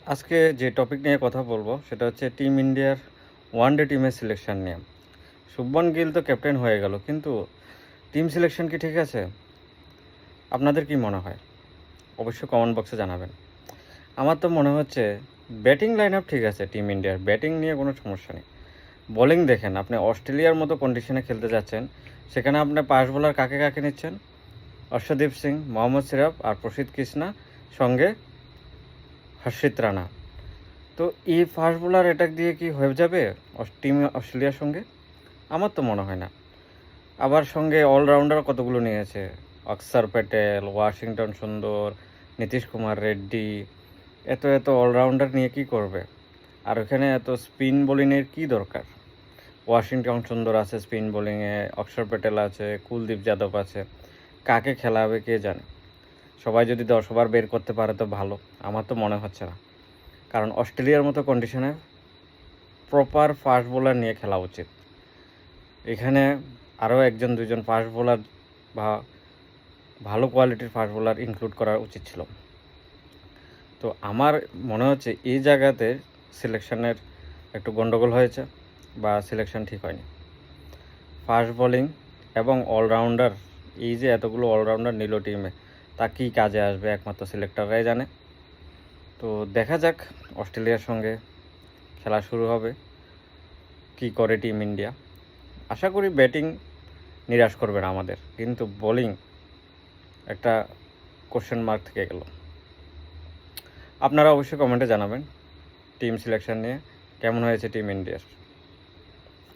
আজকে যে টপিক নিয়ে কথা বলবো সেটা হচ্ছে টিম ইন্ডিয়ার ওয়ানডে টিমের সিলেকশন নিয়ে। শুভমন গিল তো ক্যাপ্টেন হয়ে গেল, কিন্তু টিম সিলেকশন কি ঠিক আছে? আপনাদের কি মনে হয়? অবশ্যই কমেন্ট বক্সে জানাবেন। আমার তো মনে হচ্ছে ব্যাটিং লাইন আপ ঠিক আছে, টিম ইন্ডিয়ার ব্যাটিং নিয়ে কোনো সমস্যা নেই। বোলিং দেখেন, আপনি অস্ট্রেলিয়ার মতো কন্ডিশনে খেলতে যাচ্ছেন, সেখানে আপনি পাস বোলার কাকে কাকে নিচ্ছেন? অর্শদীপ সিং, মোহাম্মদ সিরাজ আর প্রসিদ্ধ কৃষ্ণা, সঙ্গে হর্ষিত রানা। তো এই ফাস্ট বোলার অ্যাটাক দিয়ে কি হয়ে যাবে টিম অস্ট্রেলিয়ার সঙ্গে? আমার তো মনে হয় না। আবার সঙ্গে অলরাউন্ডার কতগুলো নিয়েছে, অক্ষর প্যাটেল, ওয়াশিংটন সুন্দর, নীতিশ কুমার রেড্ডি। এত এত অলরাউন্ডার নিয়ে কি করবে? আর ওখানে এত স্পিন বোলিংয়ের কি দরকার? ওয়াশিংটন সুন্দর আছে স্পিন বোলিংয়ে, অক্ষর প্যাটেল আছে, কুলদীপ যাদব আছে। কাকে খেলাবে কে জানে? সবাই যদি 10 ওভার বের করতে পারে তো ভালো, আমার তো মনে হচ্ছে না। কারণ অস্ট্রেলিয়ার মতো কন্ডিশনে প্রপার ফাস্ট বোলার নিয়ে খেলা উচিত। এখানে আরও একজন দুজন ফাস্ট বোলার বা ভালো কোয়ালিটির ফাস্ট বোলার ইনক্লুড করা উচিত ছিল। তো আমার মনে হচ্ছে এই জায়গাতে সিলেকশনের একটু গন্ডগোল হয়েছে বা সিলেকশন ঠিক হয়নি। ফাস্ট বোলিং এবং অলরাউন্ডার, এই যে এতগুলো অলরাউন্ডার নিল টিমে, তা কী কাজে আসবে একমাত্র সিলেক্টররাই জানে। তো দেখা যাক, অস্ট্রেলিয়ার সঙ্গে খেলা শুরু হবে, কি করে টিম ইন্ডিয়া। আশা করি ব্যাটিং নিরাশ করবে না আমাদের, কিন্তু বোলিং একটা কোশ্চেন মার্ক থেকে গেল। আপনারা অবশ্যই কমেন্টে জানাবেন টিম সিলেকশন নিয়ে কেমন হয়েছে টিম ইন্ডিয়ার।